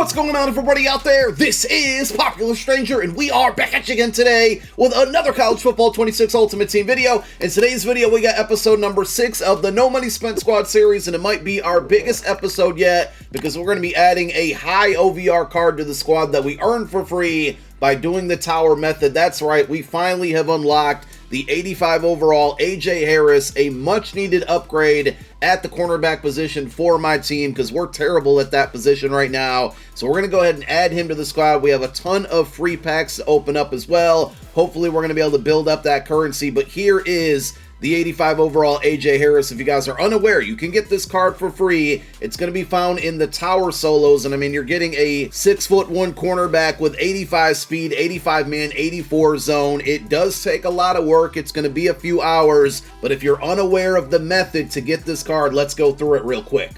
What's going on, everybody out there? This is Popular Stranger, and we are back at you again today with another College Football 26 Ultimate Team video. In today's video, we got episode number 6 of the No Money Spent Squad series, and it might be our biggest episode yet because we're going to be adding a high OVR card to the squad that we earned for free by doing the tower method. That's right, we finally have unlocked the 85 overall AJ Harris, a much needed upgrade at the cornerback position for my team because we're terrible at that position right now. So we're going to go ahead and add him to the squad. We have a ton of free packs to open up as well. Hopefully we're going to be able to build up that currency, but here is the 85 overall AJ Harris. If you guys are unaware, you can get this card for free. It's going to be found in the tower solos, and I mean, you're getting a 6'1" cornerback with 85 speed, 85 man, 84 zone. It does take a lot of work. It's going to be a few hours, but if you're unaware of the method to get this card, let's go through it real quick.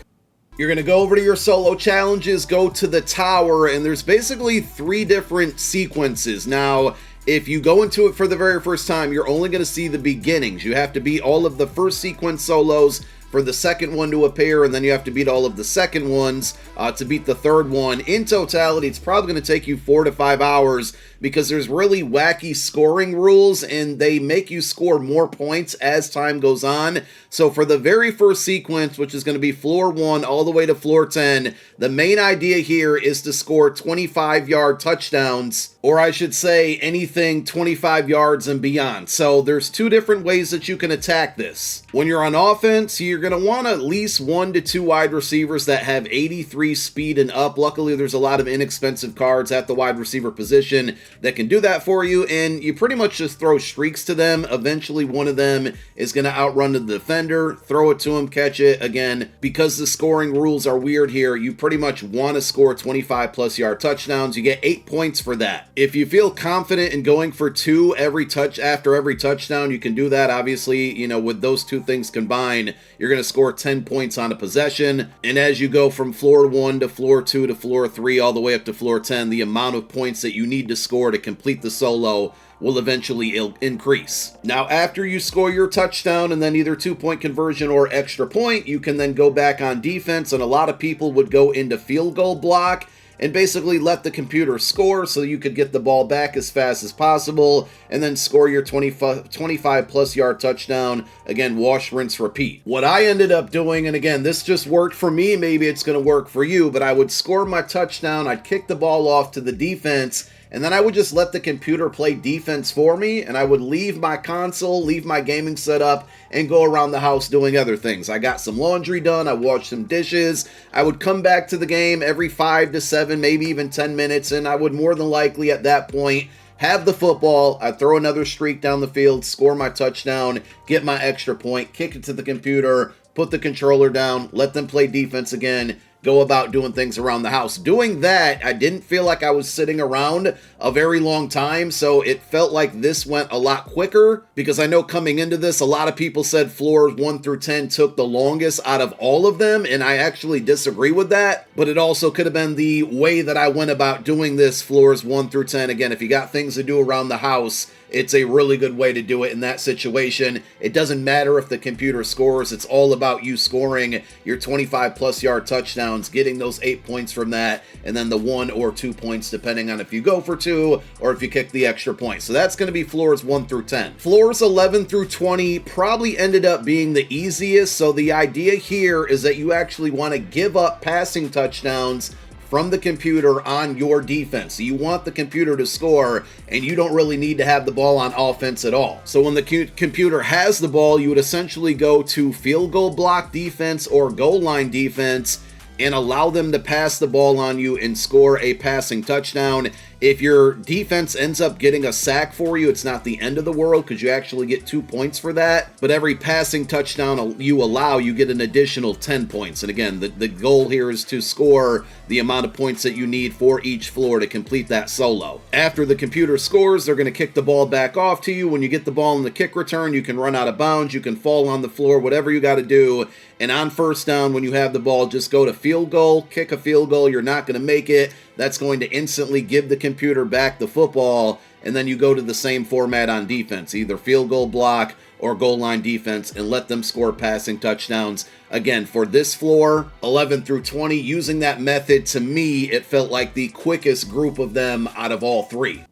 You're going to go over to your solo challenges, go to the tower, and there's basically 3 different sequences. Now, if you go into it for the very first time, you're only going to see the beginnings. You have to beat all of the first sequence solos for the second one to appear, and then you have to beat all of the second ones to beat the third one. In totality, it's probably going to take you 4 to 5 hours because there's really wacky scoring rules, and they make you score more points as time goes on. So for the very first sequence, which is going to be floor 1 all the way to floor 10, the main idea here is to score 25-yard touchdowns, or I should say anything 25 yards and beyond. So there's 2 different ways that you can attack this. When you're on offense, you're going to want at least 1 to 2 wide receivers that have 83 speed and up. Luckily, there's a lot of inexpensive cards at the wide receiver position that can do that for you, and you pretty much just throw streaks to them. Eventually, one of them is going to outrun the defender, throw it to him, catch it. Again, because the scoring rules are weird here, you pretty much want to score 25-plus yard touchdowns. You get 8 points for that. If you feel confident in going for 2 after every touchdown, you can do that. Obviously, you know, with those 2 things combined, you're going to score 10 points on a possession. And as you go from floor 1 to floor 2 to floor 3 all the way up to floor 10, the amount of points that you need to score to complete the solo will eventually increase. Now, after you score your touchdown and then either 2-point conversion or extra point, you can then go back on defense, and a lot of people would go into field goal block and basically let the computer score so you could get the ball back as fast as possible and then score your 25-plus yard touchdown. Again, wash, rinse, repeat. What I ended up doing, and again, this just worked for me, maybe it's going to work for you, but I would score my touchdown, I'd kick the ball off to the defense, and then I would just let the computer play defense for me, and I would leave my console, leave my gaming setup, and go around the house doing other things. I got some laundry done, I washed some dishes, I would come back to the game every 5 to 7, maybe even 10 minutes, and I would more than likely at that point have the football, I'd throw another streak down the field, score my touchdown, get my extra point, kick it to the computer, put the controller down, let them play defense again, go about doing things around the house. Doing that, I didn't feel like I was sitting around a very long time, so it felt like this went a lot quicker, because I know coming into this, a lot of people said floors 1 through 10 took the longest out of all of them, and I actually disagree with that, but it also could have been the way that I went about doing this, floors 1 through 10. Again, if you got things to do around the house, it's a really good way to do it in that situation. It doesn't matter if the computer scores. It's all about you scoring your 25-plus yard touchdowns, getting those 8 points from that, and then the 1 or 2 points depending on if you go for 2 or if you kick the extra point. So that's going to be floors 1 through 10. Floors 11 through 20 probably ended up being the easiest. So the idea here is that you actually want to give up passing touchdowns from the computer on your defense. So you want the computer to score, and you don't really need to have the ball on offense at all. So when the computer has the ball, you would essentially go to field goal block defense or goal line defense and allow them to pass the ball on you and score a passing touchdown. If your defense ends up getting a sack for you, it's not the end of the world because you actually get 2 points for that. But every passing touchdown you allow, you get an additional 10 points. And again, the goal here is to score the amount of points that you need for each floor to complete that solo. After the computer scores, they're going to kick the ball back off to you. When you get the ball in the kick return, you can run out of bounds, you can fall on the floor, whatever you got to do. And on first down, when you have the ball, just go to field goal, kick a field goal. You're not going to make it. That's going to instantly give the computer computer back the football, and then you go to the same format on defense, either field goal block or goal line defense, and let them score passing touchdowns. Again, for this floor, 11 through 20, using that method, to me, it felt like the quickest group of them out of all three.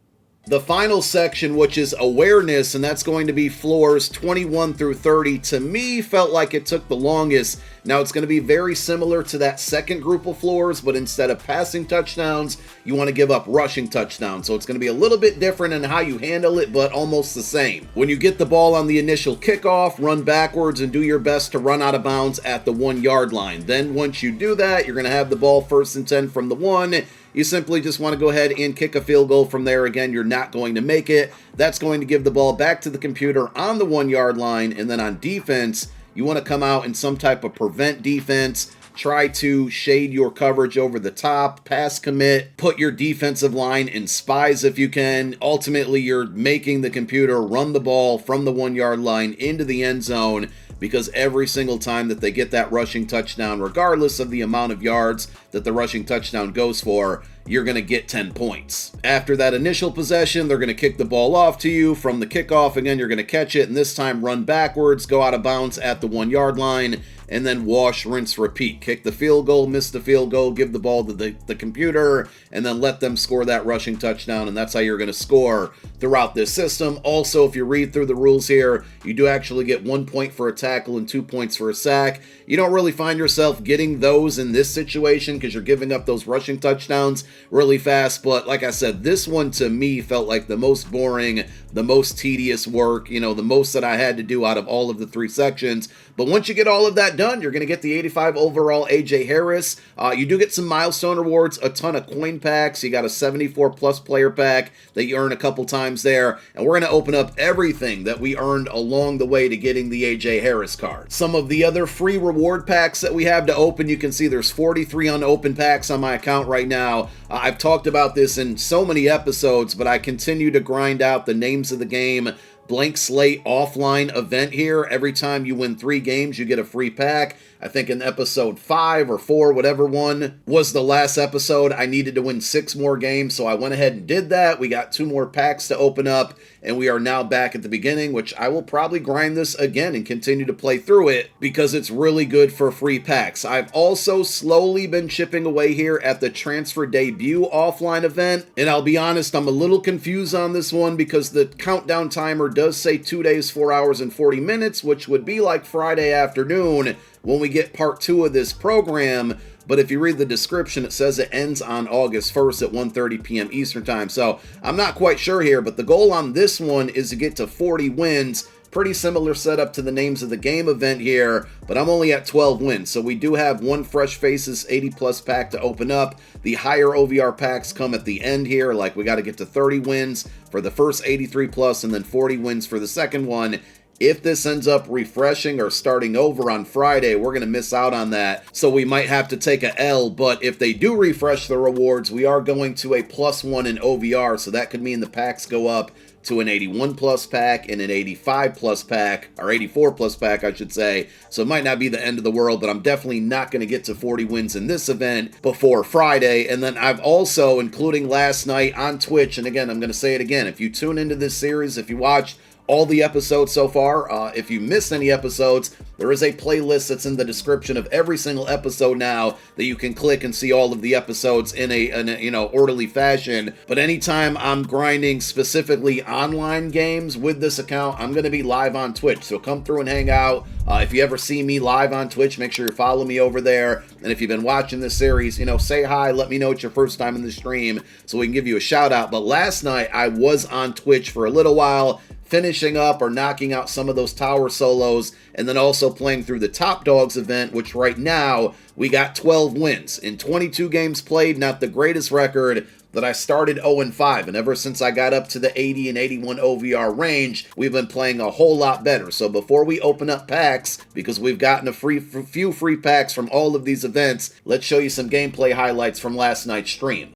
The final section, which is awareness, and that's going to be floors 21 through 30, to me felt like it took the longest. Now, it's going to be very similar to that second group of floors, but instead of passing touchdowns, you want to give up rushing touchdowns. So it's going to be a little bit different in how you handle it, but almost the same. When you get the ball on the initial kickoff, run backwards and do your best to run out of bounds at the 1 yard line. Then once you do that, you're going to have the ball 1st and 10 from the 1. You simply just want to go ahead and kick a field goal from there. Again, you're not going to make it. That's going to give the ball back to the computer on the 1 yard line. And then on defense, you want to come out in some type of prevent defense. Try to shade your coverage over the top, pass commit, put your defensive line in spies if you can. Ultimately, you're making the computer run the ball from the 1 yard line into the end zone, because every single time that they get that rushing touchdown, regardless of the amount of yards that the rushing touchdown goes for, you're going to get 10 points. After that initial possession, they're going to kick the ball off to you. From the kickoff, again, you're going to catch it, and this time run backwards, go out of bounds at the 1 yard line, and then wash, rinse, repeat. Kick the field goal, miss the field goal, give the ball to the computer, and then let them score that rushing touchdown, and that's how you're going to score throughout this system. Also, if you read through the rules here, you do actually get 1 point for a tackle and 2 points for a sack. You don't really find yourself getting those in this situation because you're giving up those rushing touchdowns really fast, but like I said, this one to me felt like the most boring, the most tedious work, the most that I had to do out of all of the 3 sections. But once you get all of that done, you're going to get the 85 overall AJ Harris. You do get some milestone rewards, a ton of coin packs. You got a 74 plus player pack that you earn a couple times there. And we're going to open up everything that we earned along the way to getting the AJ Harris card. Some of the other free reward packs that we have to open, you can see there's 43 unopened packs on my account right now. I've talked about this in so many episodes, but I continue to grind out the names of the game blank slate offline event here. Every time you win 3 games, you get a free pack. I think in episode 5 or 4, whatever one was the last episode, I needed to win 6 more games, so I went ahead and did that. We got 2 more packs to open up, and we are now back at the beginning, which I will probably grind this again and continue to play through it because it's really good for free packs. I've also slowly been chipping away here at the transfer debut offline event, and I'll be honest, I'm a little confused on this one because the countdown timer does say 2 days, 4 hours, and 40 minutes, which would be like Friday afternoon when we get part 2 of this program. But if you read the description, it says it ends on August 1st at 1:30 p.m. Eastern Time. So I'm not quite sure here, but the goal on this one is to get to 40 wins. Pretty similar setup to the names of the game event here, but I'm only at 12 wins. So we do have 1 Fresh Faces 80 plus pack to open up. The higher OVR packs come at the end here. Like, we got to get to 30 wins for the first 83 plus and then 40 wins for the second one. If this ends up refreshing or starting over on Friday, we're going to miss out on that. So we might have to take a L, but if they do refresh the rewards, we are going to a +1 in OVR. So that could mean the packs go up to an 81 plus pack and an 85 plus pack, or 84 plus pack, I should say. So it might not be the end of the world, but I'm definitely not going to get to 40 wins in this event before Friday. And then I've also, including last night on Twitch, and again, I'm going to say it again, if you tune into this series, if you watched all the episodes so far, if you missed any episodes, there is a playlist that's in the description of every single episode now that you can click and see all of the episodes in a orderly fashion. But anytime I'm grinding specifically online games with this account, I'm going to be live on Twitch. So come through and hang out. If you ever see me live on Twitch, make sure you follow me over there. And if you've been watching this series, say hi, let me know it's your first time in the stream so we can give you a shout out. But last night I was on Twitch for a little while, finishing up or knocking out some of those tower solos, and then also playing through the Top Dogs event, which right now we got 12 wins in 22 games played. Not the greatest record, that I started 0-5, and ever since I got up to the 80 and 81 OVR range, we've been playing a whole lot better. So before we open up packs, because we've gotten a few free packs from all of these events, let's show you some gameplay highlights from last night's stream.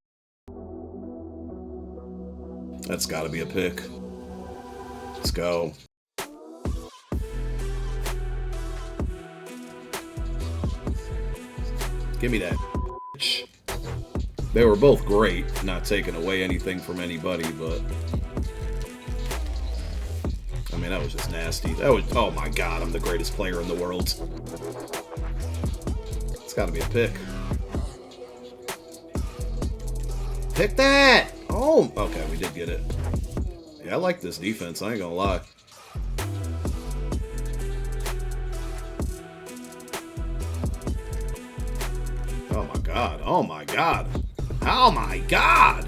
That's got to be a pick. Let's go. Give me that. They were both great, not taking away anything from anybody, but I mean, that was just nasty. That was, oh my god, I'm the greatest player in the world. It's got to be a pick. Pick that! Oh, okay, we did get it. Yeah, I like this defense, I ain't gonna lie. Oh my god, oh my god. Oh my god!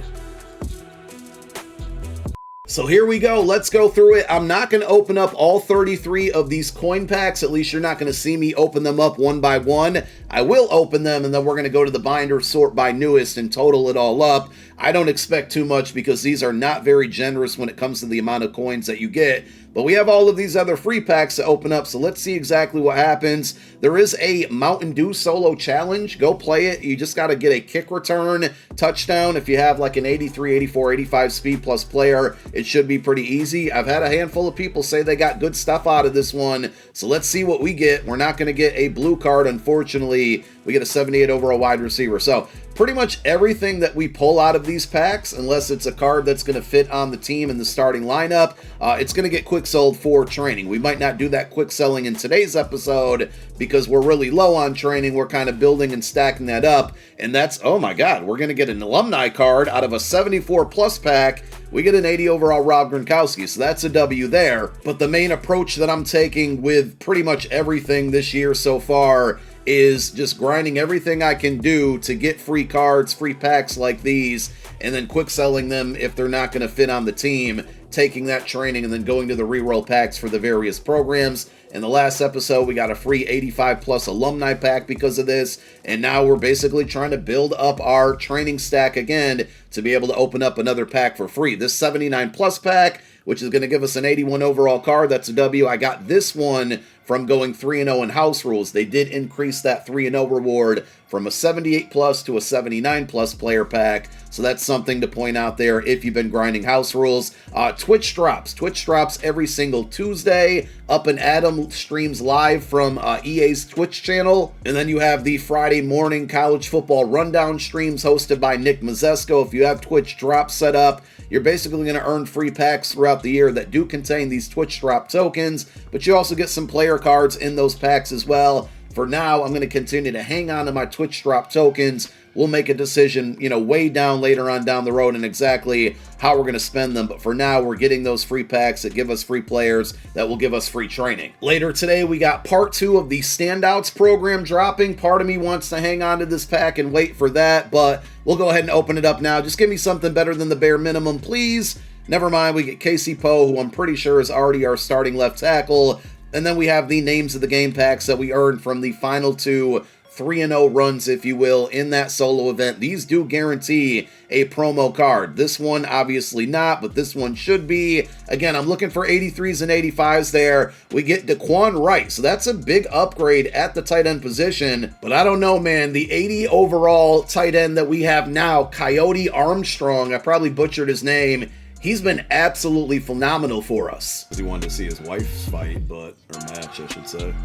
So here we go, let's go through it. I'm not going to open up all 33 of these coin packs, at least you're not going to see me open them up one by one. I will open them and then we're going to go to the binder, sort by newest, and total it all up. I don't expect too much because these are not very generous when it comes to the amount of coins that you get. But we have all of these other free packs to open up, so let's see exactly what happens. There is a Mountain Dew solo challenge. Go play it. You just got to get a kick return touchdown. If you have like an 83, 84, 85 speed plus player, it should be pretty easy. I've had a handful of people say they got good stuff out of this one, so let's see what we get. We're not going to get a blue card, unfortunately. We get a 78 overall wide receiver. So pretty much everything that we pull out of these packs, unless it's a card that's going to fit on the team in the starting lineup, it's going to get quick sold for training. We might not do that quick selling in today's episode because we're really low on training. We're kind of building and stacking that up. And that's, oh my god, we're going to get an alumni card out of a 74 plus pack. We get an 80 overall Rob Gronkowski, so that's a W there. But the main approach that I'm taking with pretty much everything this year so far is just grinding everything I can do to get free cards, free packs like these, and then quick selling them if they're not going to fit on the team, taking that training and then going to the reroll packs for the various programs. In the last episode, we got a free 85 plus alumni pack because of this, and now we're basically trying to build up our training stack again to be able to open up another pack for free. This 79 plus pack, which is going to give us an 81 overall card, that's a W. I got this one from going 3-0 in house rules. They did increase that 3-0 reward from a 78 plus to a 79 plus player pack, so that's something to point out there if you've been grinding house rules. Twitch drops every single Tuesday. Up and Adam streams live from EA's Twitch channel, and then you have the Friday morning college football rundown streams hosted by Nick Mazesco. If you have Twitch drops set up, you're basically going to earn free packs throughout the year that do contain these Twitch drop tokens, but you also get some player cards in those packs as well. For now, I'm going to continue to hang on to my Twitch drop tokens. We'll make a decision, way down later on down the road and exactly how we're going to spend them. But for now, we're getting those free packs that give us free players that will give us free training. Later today, we got part 2 of the Standouts program dropping. Part of me wants to hang on to this pack and wait for that, but we'll go ahead and open it up now. Just give me something better than the bare minimum, please. Never mind, we get Casey Poe, who I'm pretty sure is already our starting left tackle. And then we have the names of the game packs that we earned from the final 2 3-0 runs, if you will, in that solo event. These do guarantee a promo card. This one, obviously not, but this one should be. Again, I'm looking for 83s and 85s there. We get Daquan Wright, so that's a big upgrade at the tight end position. But I don't know, man. The 80 overall tight end that we have now, Coyote Armstrong, I probably butchered his name. He's been absolutely phenomenal for us. He wanted to see his wife's fight, or match, I should say.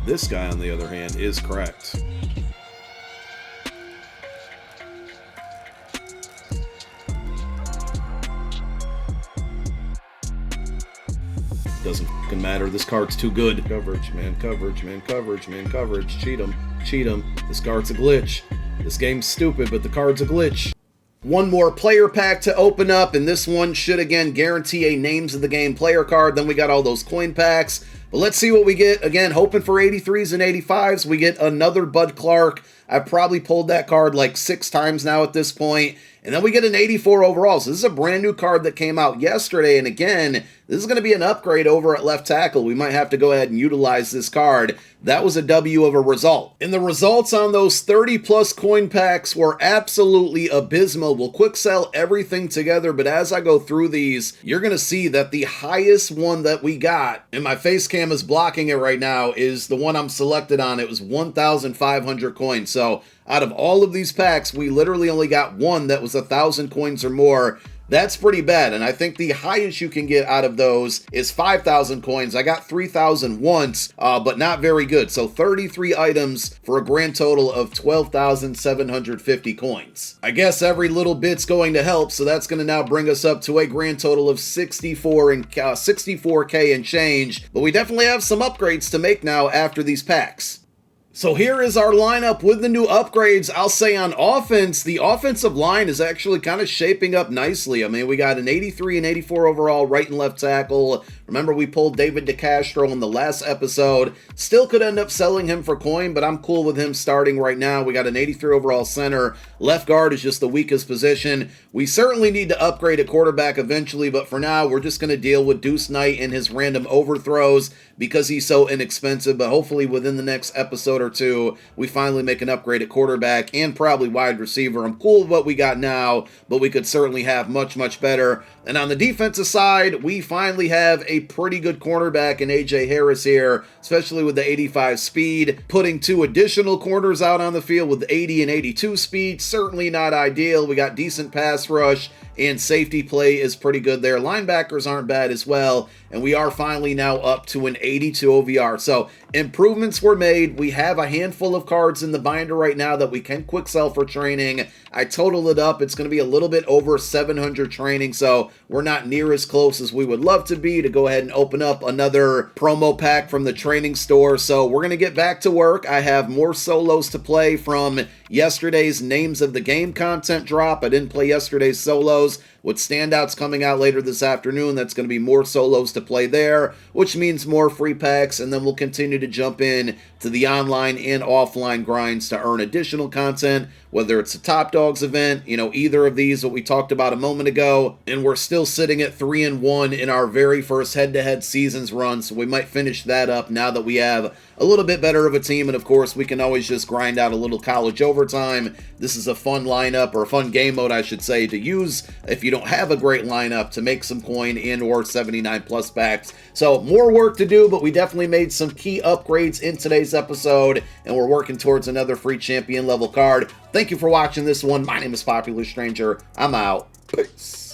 This guy, on the other hand, is correct. Doesn't fucking matter. This card's too good. Coverage, man. Coverage, man. Coverage, man. Coverage. Cheat him. Cheat him. This card's a glitch. This game's stupid, but the card's a glitch. One more player pack to open up, and this one should, again, guarantee a names of the game player card. Then we got all those coin packs. But let's see what we get. Again, hoping for 83s and 85s. We get another Bud Clark. I've probably pulled that card like 6 times now at this point. And then we get an 84 overall. So this is a brand new card that came out yesterday. And again, this is going to be an upgrade over at left tackle. We might have to go ahead and utilize this card. That was a W of a result. And the results on those 30 plus coin packs were absolutely abysmal. We'll quick sell everything together, but as I go through these, you're going to see that the highest one that we got, and my face cam is blocking it right now, is the one I'm selected on. It was 1,500 coins. So out of all of these packs, we literally only got one that was 1,000 coins or more. That's pretty bad, and I think the highest you can get out of those is 5,000 coins. I got 3,000 once, but not very good. So 33 items for a grand total of 12,750 coins. I guess every little bit's going to help, so that's going to now bring us up to a grand total of 64K and change, but we definitely have some upgrades to make now after these packs. So here is our lineup with the new upgrades. I'll say on offense, the offensive line is actually kind of shaping up nicely. I mean, we got an 83 and 84 overall right and left tackle. Remember, we pulled David DeCastro in the last episode. Still could end up selling him for coin, but I'm cool with him starting right now. We got an 83 overall center. Left guard is just the weakest position. We certainly need to upgrade a quarterback eventually, but for now, we're just going to deal with Deuce Knight and his random overthrows because he's so inexpensive. But hopefully within the next episode or two, we finally make an upgrade at quarterback and probably wide receiver. I'm cool with what we got now, but we could certainly have much, much better. And on the defensive side, we finally have a pretty good cornerback in AJ Harris here, especially with the 85 speed. Putting 2 additional corners out on the field with 80 and 82 speed, certainly not ideal. We got decent pass rush, and safety play is pretty good there. Linebackers aren't bad as well, and we are finally now up to an 82 OVR. So improvements were made. We have a handful of cards in the binder right now that we can quick sell for training. I totaled it up. It's going to be a little bit over 700 training, so we're not near as close as we would love to be to go ahead and open up another promo pack from the training store. So we're going to get back to work. I have more solos to play from yesterday's Names of the Game content drop. I didn't play yesterday's solos. With standouts coming out later this afternoon, that's going to be more solos to play there, which means more free packs, and then we'll continue to jump in to the online and offline grinds to earn additional content, whether it's a Top Dogs event, either of these that we talked about a moment ago, and we're still sitting at 3-1 in our very first head-to-head seasons run, so we might finish that up now that we have a little bit better of a team, and of course, we can always just grind out a little college overtime. This is a fun lineup, or a fun game mode, I should say, to use if you don't have a great lineup to make some coin and or 79 plus packs. So more work to do, but we definitely made some key upgrades in today's episode, and we're working towards another free champion level card. Thank you for watching this one. My name is Popular Stranger. I'm out. Peace.